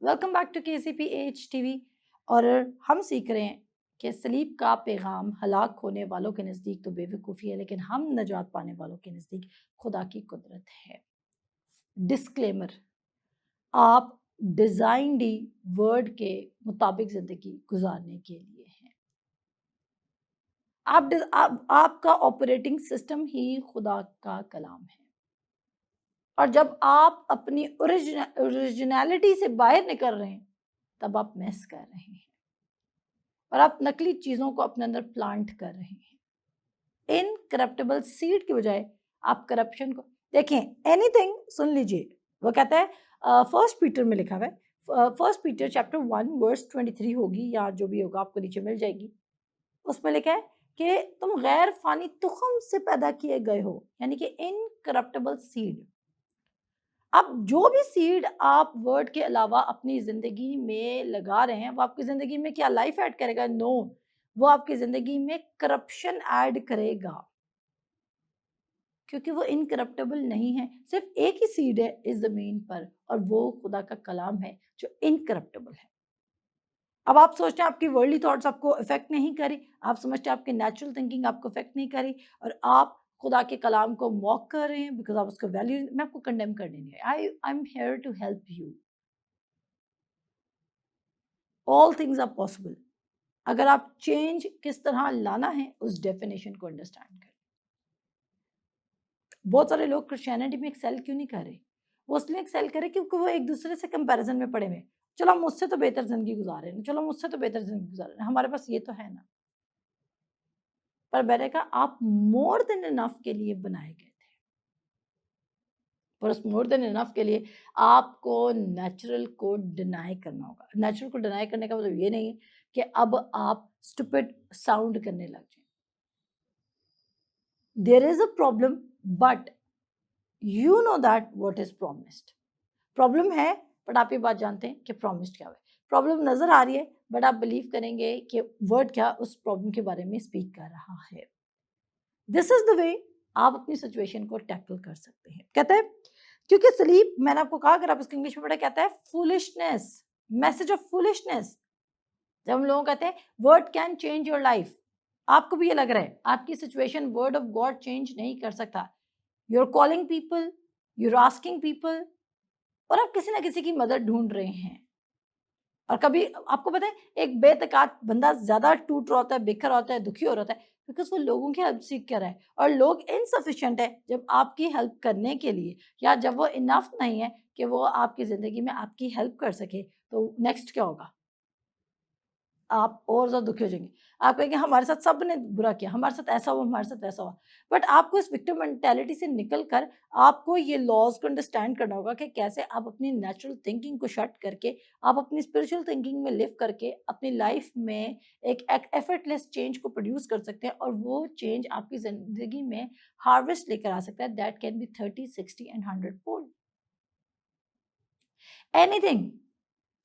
Welcome back to KCPH TV. और हम सीख रहे हैं कि स्लीप का पैगाम हलाक होने वालों के नज़दीक तो बेवकूफ़ी है, लेकिन हम नजात पाने वालों के नज़दीक खुदा की कुदरत है। डिस्क्लेमर, आप डिज़ाइंड ही वर्ड के मुताबिक ज़िंदगी गुजारने के लिए हैं। आपका ऑपरेटिंग सिस्टम ही खुदा का कलाम है। और जब आप अपनी ओरिजिनलिटी से बाहर निकल रहे हैं, तब आप मिस कर रहे हैं और आप नकली चीज़ों को अपने अंदर प्लांट कर रहे हैं। इनकरप्टेबल सीड की बजाय आप करप्शन को देखें। एनीथिंग, सुन लीजिए, वो कहता है फर्स्ट पीटर में लिखा हुआ है, फर्स्ट पीटर चैप्टर 1 वर्स 23 होगी, या जो भी होगा आपको नीचे मिल जाएगी। उसमें लिखा है कि तुम गैर फानी तुखम से पैदा किए गए हो, यानी कि इनकरप्टेबल सीड। अब जो भी सीड आप वर्ड के अलावा अपनी ज़िंदगी में लगा रहे हैं, वो आपकी ज़िंदगी में क्या लाइफ ऐड करेगा? नो, वो आपकी ज़िंदगी में करप्शन ऐड करेगा, क्योंकि वो इनकरप्टेबल नहीं है। सिर्फ एक ही सीड है इस ज़मीन पर, और वो खुदा का कलाम है जो इनकरप्टेबल है। अब आप सोचते हैं आपकी वर्ल्डली थॉट्स आपको अफेक्ट नहीं करी, आप समझते हैं आपकी नेचुरल थिंकिंग आपको अफेक्ट नहीं करी, और आप खुदा के कलाम को मॉक कर रहे हैं बिकॉज आप उसको वैल्यू। मैं आपको कंडेम करने नहीं I am here to help you. All things are possible, अगर आप चेंज किस तरह लाना है उस डेफिनेशन को अंडरस्टैंड करें। बहुत सारे लोग क्रिश्चियनिटी में एक्सेल क्यों नहीं कर रहे? वो इसलिए एक्सेल करे क्योंकि वो एक दूसरे से कंपैरिजन में पड़े हुए। चलो मुझसे तो बेहतर जिंदगी गुजार रहे हैं, चलो मुझसे तो बेहतर जिंदगी गुजार रहे हैं, हमारे पास ये तो है ना। पर मैंने कहा आप मोर देन इनफ के लिए बनाए गए थे, पर उस मोर देन इनफ के लिए आपको नेचुरल को डिनाई करना होगा। नेचुरल को डिनाई करने का मतलब ये नहीं है कि अब आप स्टूपिड साउंड करने लग जाए। There is a problem, but you know that what is promised. Problem है, बट आप ये बात जानते हैं कि प्रॉमिस्ड क्या है। प्रॉब्लम नजर आ रही है, बट आप बिलीव करेंगे कि वर्ड क्या उस प्रॉब्लम के बारे में स्पीक कर रहा है। दिस इज द वे आप अपनी सिचुएशन को टैकल कर सकते हैं। कहते हैं क्योंकि स्लीप, मैंने आपको कहा अगर आप इसको इंग्लिश में पढ़े, कहता है फूलिशनेस, मैसेज ऑफ फूलिशनेस। जब हम लोगों को कहते हैं word can change your life, आपको भी ये लग रहा है आपकी situation word of God change नहीं कर सकता। You are calling people, you are asking people, और आप किसी ना किसी की मदद ढूंढ रहे हैं। और कभी आपको पता है एक बेतकात बंदा ज्यादा टूट रहा होता है, बिखर रहा होता है, दुखी हो रहा है, बिकॉज वो लोगों की हेल्प सीख कर रहा है, और लोग इनसफिशिएंट है जब आपकी हेल्प करने के लिए, या जब वो इनफ नहीं है कि वो आपकी जिंदगी में आपकी हेल्प कर सके, तो नेक्स्ट क्या होगा? आप और ज़्यादा दुखी हो जाएँगे। आप कहेंगे हमारे साथ सबने बुरा किया, हमारे साथ ऐसा हुआ, हमारे साथ वैसा हुआ। बट आपको इस विक्टिम मेंटालिटी से निकल कर आपको ये लॉज़ को अंडरस्टैंड करना होगा कि कैसे आप अपनी नेचुरल थिंकिंग को शट करके, आप अपनी स्पिरिचुअल थिंकिंग में लिव करके अपनी लाइफ़ में एक एफर्टलेस चेंज को प्रोड्यूस कर सकते हैं, और वो चेंज आपकी ज़िंदगी में हार्वेस्ट लेकर आ सकता है। That can be 30, 60 and 100 fold. Anything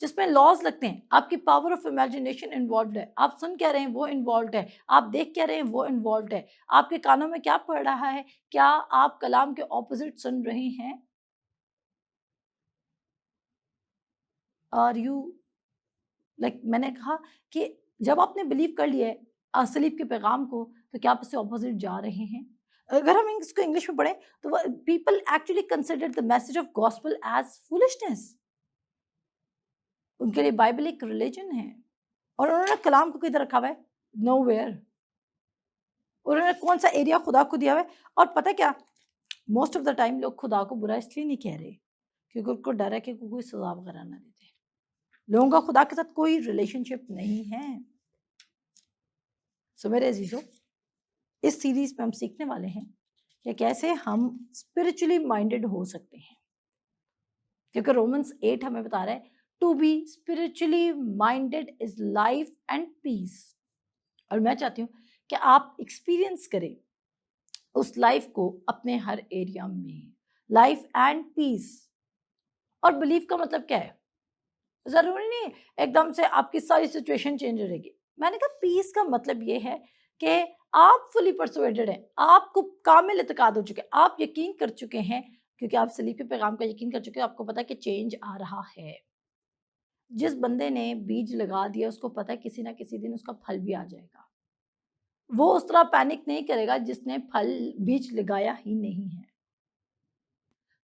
जिसमें लॉज लगते हैं, आपकी पावर ऑफ इमेजिनेशन इन्वॉल्व है, आप सुन क्या रहे हैं वो इन्वॉल्व है, आप देख क्या रहे हैं वो इन्वॉल्व है, आपके कानों में क्या पड़ रहा है, क्या आप कलाम के ऑपोजिट सुन रहे हैं? आर यू लाइक, मैंने कहा कि जब आपने बिलीव कर लिया है असलीफ के पैगाम को, तो क्या आप उससे ऑपोजिट जा रहे हैं? अगर हम इसको इंग्लिश में पढ़ें, तो people actually consider the message of gospel as foolishness. उनके लिए बाइबल एक रिलीजन है, और उन्होंने कलाम को किधर रखा हुआ है? नोवेयर। उन्होंने कौन सा एरिया खुदा को दिया हुआ है? और पता है क्या, मोस्ट ऑफ द टाइम लोग खुदा को बुरा इसलिए नहीं कह रहे क्योंकि उनको डर है कि कोई सजा वगैरह ना देते। लोगों का खुदा के साथ कोई रिलेशनशिप नहीं है। सो मेरे अजीजों, इस सीरीज में हम सीखने वाले हैं कि कैसे हम स्पिरिचुअली माइंडेड हो सकते हैं, क्योंकि रोमन्स 8 हमें बता रहा है to be spiritually minded is life and peace. और मैं चाहती हूँ कि आप एक्सपीरियंस करें उस लाइफ को अपने हर एरिया में, लाइफ एंड पीस। और बिलीफ का मतलब क्या है? जरूरी नहीं एकदम से आपकी सारी सिचुएशन चेंज हो जाएगी। मैंने कहा पीस का मतलब ये है कि आप फुली परसुएडेड हैं, आपको कामिल इत्तेकाद हो चुके हैं, आप यकीन कर चुके हैं, क्योंकि आप सलीब के पैगाम का यकीन कर चुके हैं, आपको पता है कि चेंज आ रहा है। जिस बंदे ने बीज लगा दिया उसको पता है किसी ना किसी दिन उसका फल भी आ जाएगा। वो उस तरह पैनिक नहीं करेगा जिसने बीज लगाया ही नहीं है।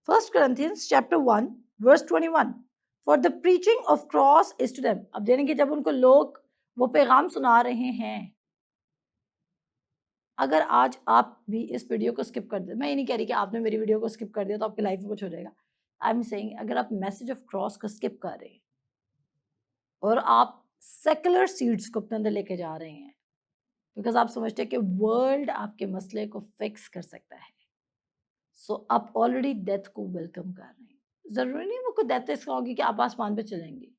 1 Corinthians chapter 1 verse 21 for the preaching of cross is to them। अब देखेंगे जब उनको लोग वो पैगाम सुना रहे हैं, अगर आज आप भी इस वीडियो को स्किप कर दे, मैं ये नहीं कह रही कि आपने मेरी वीडियो को स्किप कर दिया तो आपकी लाइफ में कुछ हो जाएगा। आई एम सेइंग अगर आप मैसेज ऑफ क्रॉस को स्किप कर रहे हैं और आप सेकुलर सीड्स को अपने अंदर लेके जा रहे हैं बिकॉज आप समझते हैं कि वर्ल्ड आपके मसले को फिक्स कर सकता है, सो आप ऑलरेडी डेथ को वेलकम कर रहे हैं। जरूरी नहीं वो कोई डेथ इसका होगी कि आप आसमान पे चलेंगे।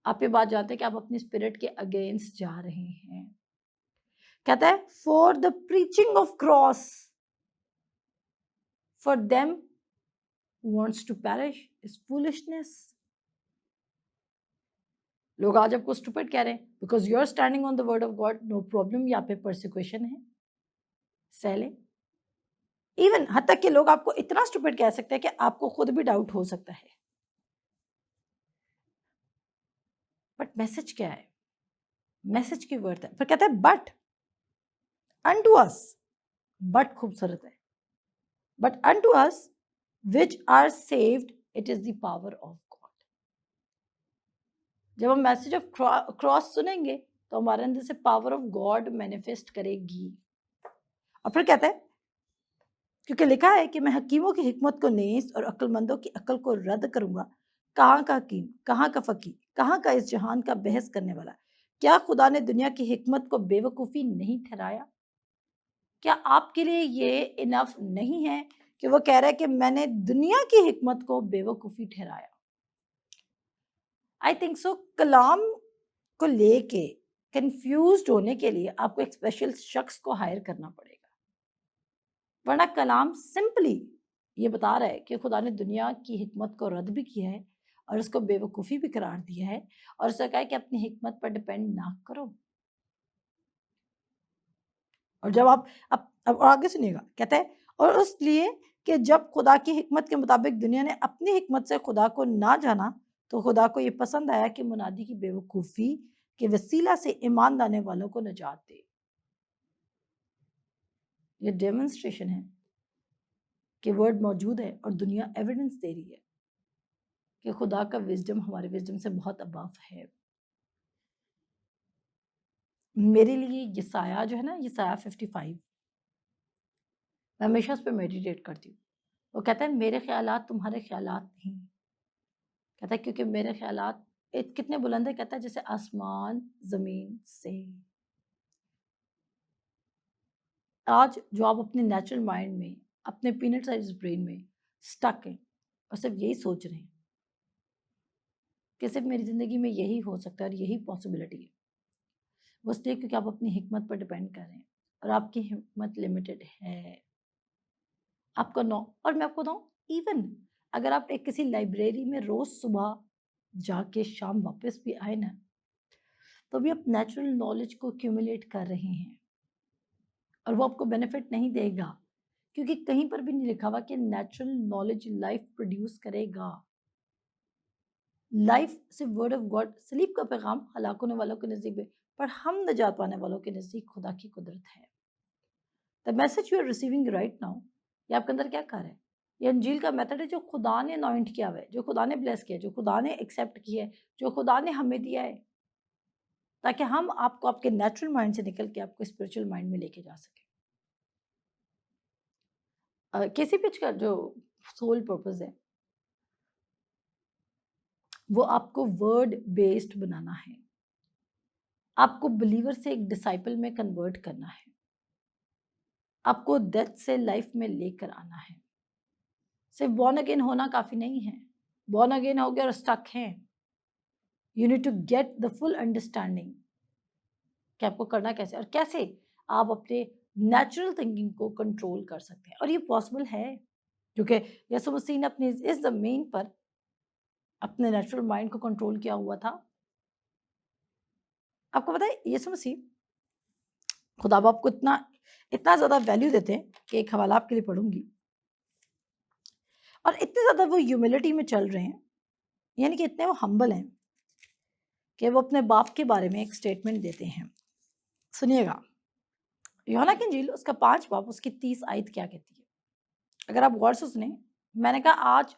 आप ये बात जानते हैं कि आप अपनी स्पिरिट के अगेंस्ट जा रहे हैं। कहता है for the preaching of cross for them wants to perish is foolishness। लोग आज आपको स्टूपिड कह रहे हैं because you are standing on the word of God, no problem, यहाँ पे परसिक्यूशन है, सहले। इवन हद तक के लोग आपको इतना स्टूपिड कह सकते हैं कि आपको खुद भी डाउट हो सकता है। बट मैसेज क्या है? मैसेज की वर्थ है। फिर कहता है बट unto us, बट खूबसूरत है, but unto us which are saved it is the power of God। जब हम मैसेज ऑफ क्रॉस सुनेंगे तो हमारे अंदर से पावर ऑफ गॉड मैनिफेस्ट करेगी। और फिर कहता है क्योंकि लिखा है कि मैं हकीमों की हिकमत को नेस और अक्लमंदों की अक्ल को रद्द करूंगा। कहाँ का हकीम, कहाँ का फकीर, कहाँ का इस जहान का बहस करने वाला? क्या खुदा ने दुनिया की हिकमत को बेवकूफ़ी नहीं ठहराया? क्या आपके लिए ये इनफ नहीं है कि वो कह रहा है कि मैंने दुनिया की हिकमत को बेवकूफ़ी ठहराया? I think so. कलाम को लेके कंफ्यूज्ड होने के लिए आपको एक स्पेशल शख्स को हायर करना पड़ेगा, वरना कलाम सिंपली ये बता रहा है कि खुदा ने दुनिया की हिकमत को रद्द भी किया है और उसको बेवकूफ़ी भी करार दिया है और उसने कहा है कि अपनी हिकमत पर डिपेंड ना करो। और जब आप अब आगे सुनिएगा, कहता है और इसलिए कि जब खुदा की हिकमत के मुताबिक दुनिया ने अपनी हिकमत से खुदा को ना जाना तो खुदा को ये पसंद आया कि मुनादी की बेवकूफ़ी के वसीला से ईमान लाने वालों को निजात दे। ये डेमोन्स्ट्रेशन है कि वर्ड मौजूद है और दुनिया एविडेंस दे रही है कि खुदा का विजडम हमारे विजडम से बहुत अबव है। मेरे लिए यसाया जो है ना, यसाया 55, मैं हमेशा उस पर मेडिटेट करती हूँ। वो कहता है मेरे ख्यालात तुम्हारे ख्यालात नहीं, कहता है क्योंकि मेरे ख्यालात कितने बुलंद है, कहता है जैसे आसमान जमीन से। आज जो आप अपने नेचुरल माइंड में, अपने पीनट साइज ब्रेन में स्टक हैं और सिर्फ यही सोच रहे हैं कि सिर्फ मेरी ज़िंदगी में यही हो सकता है और यही पॉसिबिलिटी है, वो इसलिए क्योंकि आप अपनी हिकमत पर डिपेंड कर रहे हैं और आपकी हिकमत लिमिटेड है। आपका नौ और मैं आपको बताऊँ, इवन अगर आप एक किसी लाइब्रेरी में रोज़ सुबह जाके शाम वापस भी आए ना, तो भी आप नेचुरल नॉलेज को एक्यूमुलेट कर रहे हैं और वो आपको बेनिफिट नहीं देगा क्योंकि कहीं पर भी नहीं लिखा हुआ कि नेचुरल नॉलेज लाइफ प्रोड्यूस करेगा। लाइफ सिर्फ वर्ड ऑफ गॉड, सलीब का पैगाम हलाक होने वालों के नज़दीक है पर हम नजात पाने वालों के नज़दीक खुदा की कुदरत है। The message you are receiving right now, ये आपके अंदर क्या कर रहा है? ये अंजील का मेथड है जो खुदा ने अनॉइंट किया हुआ है, जो खुदा ने ब्लेस किया है, जो खुदा ने एक्सेप्ट किया है, जो खुदा ने हमें दिया है, ताकि हम आपको आपके नेचुरल माइंड से निकल के आपको स्पिरिचुअल माइंड में लेके जा सके। किसी पिच का जो सोल पर्पस है वो आपको वर्ड बेस्ड बनाना है, आपको बिलीवर से एक डिसाइपल में कन्वर्ट करना है, आपको डेथ से लाइफ में लेकर आना है। सिर्फ बॉर्न अगेन होना काफ़ी नहीं है, बॉर्न अगेन हो गया और स्टक है। You need to get the full understanding कि आपको करना कैसे और कैसे आप अपने नेचुरल थिंकिंग को कंट्रोल कर सकते हैं। और ये पॉसिबल है क्योंकि यीशु मसीह ने अपनी इस ज़मीन पर अपने नेचुरल माइंड को कंट्रोल किया हुआ था। आपको पता है यीशु मसीह खुदा बाप को इतना ज़्यादा वैल्यू देते हैं कि एक हवाला आपके लिए पढ़ूंगी, और इतने ज़्यादा वो ह्यूमिलिटी में चल रहे हैं यानी कि इतने वो हम्बल हैं कि वो अपने बाप के बारे में एक स्टेटमेंट देते हैं। सुनिएगा, यूहन्ना की इंजील उसका 5 बाब उसकी 30 आयत क्या कहती है। अगर आप गौर से सुने, मैंने कहा आज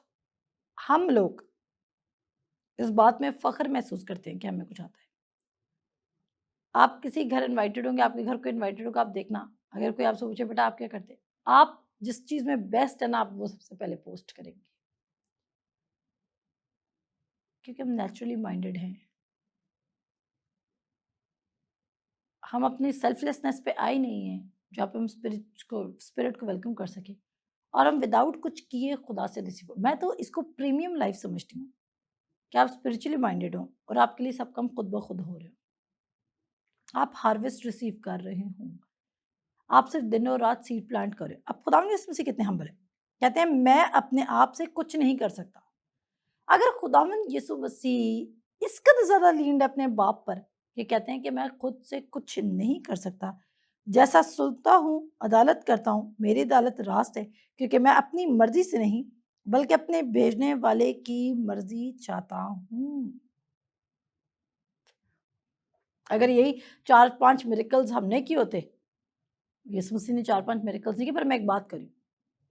हम लोग इस बात में फख्र महसूस करते हैं कि हमें कुछ आता है। आप किसी घर इनवाइटेड होंगे, आपके घर को इनवाइटेड होगा, आप देखना, अगर कोई आपसे पूछे बेटा आप क्या करते हैं, आप जिस चीज में बेस्ट है ना, आप वो सबसे पहले पोस्ट करेंगे, क्योंकि हम नेचुरली माइंडेड हैं। हम अपनी सेल्फलेसनेस पे आए नहीं हैं जहाँ पे हम स्पिरिट को वेलकम कर सके, और हम विदाउट कुछ किए खुदा से रिसीव। मैं तो इसको प्रीमियम लाइफ समझती हूँ कि आप स्पिरिचुअली माइंडेड हो और आपके लिए सब काम खुद ब खुद हो रहे हो, आप हार्वेस्ट रिसीव कर रहे हो, आप सिर्फ दिन और रात सीड प्लांट कर रहे हो। अब खुदा इसमें से कितने हम्बल है, कहते हैं मैं अपने आप से कुछ नहीं कर सकता। अगर खुदावन यीशु मसीह इस कदर ज्यादा लीन है अपने बाप पर, ये कहते हैं कि मैं खुद से कुछ नहीं कर सकता, जैसा सुनता हूँ अदालत करता हूँ, मेरी अदालत रास्त है, क्योंकि मैं अपनी मर्जी से नहीं बल्कि अपने भेजने वाले की मर्जी चाहता हूँ। अगर यही 4-5 मिरेकल्स हमने किए होते, यीशु मसीह ने 4-5 मिरेकल्स नहीं किए, पर मैं एक बात करूँ,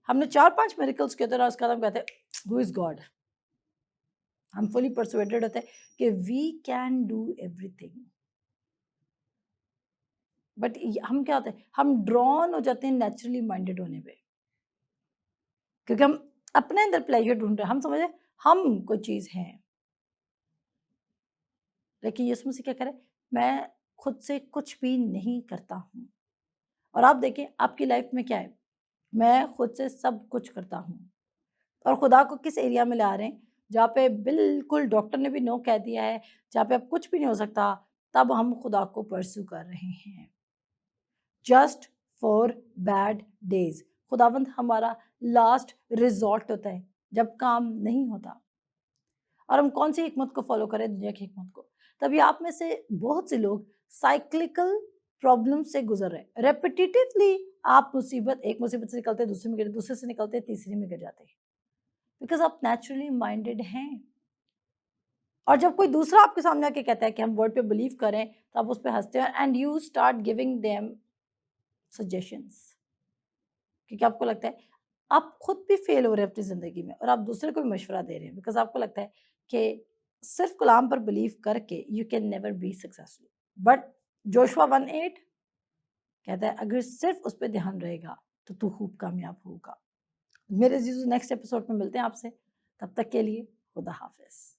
हमने 4-5 मिरेकल्स किए थे और उसके बाद हम कहते हु इज गॉड। हम फुली परसुएटेड होते हैं कि we can do everything, but हम क्या होते हैं, हम ड्रॉन हो जाते हैं नेचुरली माइंडेड होने पे, क्योंकि हम अपने अंदर प्लेजर ढूंढ रहे हैं, हम समझे हम कोई चीज है। लेकिन यीशु मसीह क्या करे, मैं खुद से कुछ भी नहीं करता हूँ। और आप देखिए आपकी लाइफ में क्या है, मैं खुद से सब कुछ करता हूँ। और खुदा को किस एरिया में ला रहे हैं, जहाँ पे बिल्कुल डॉक्टर ने भी नो कह दिया है, जहाँ पे अब कुछ भी नहीं हो सकता, तब हम खुदा को परस्यू कर रहे हैं जस्ट फॉर बैड डेज। खुदावंद हमारा लास्ट रिजॉर्ट होता है जब काम नहीं होता। और हम कौन सी हिकमत को फॉलो करें, दुनिया की हिकमत को। तभी आप में से बहुत से लोग साइक्लिकल प्रॉब्लम से गुजर रहे हैं। रेपिटेटिवली आप एक मुसीबत से निकलते, दूसरे में गिर, दूसरे से निकलते, तीसरी में गिर जाते हैं, बिकॉज आप नेचुरली माइंडेड हैं। और जब कोई दूसरा आपके सामने आके कहता है कि हम वर्ड पे बिलीव करें, तो आप उस पर हंसते हैं and you start giving them suggestions, क्योंकि आपको लगता है आप खुद भी फेल हो रहे हैं अपनी जिंदगी में और आप दूसरे को भी मशवरा दे रहे हैं, बिकॉज आपको लगता है कि सिर्फ कलाम पर बिलीव करके you can never be successful. But Joshua 1:8 कहता है अगर सिर्फ उस पर ध्यान रहेगा तो तू खूब कामयाब होगा। मेरे जीजू नेक्स्ट एपिसोड में मिलते हैं आपसे, तब तक के लिए खुदा हाफिज।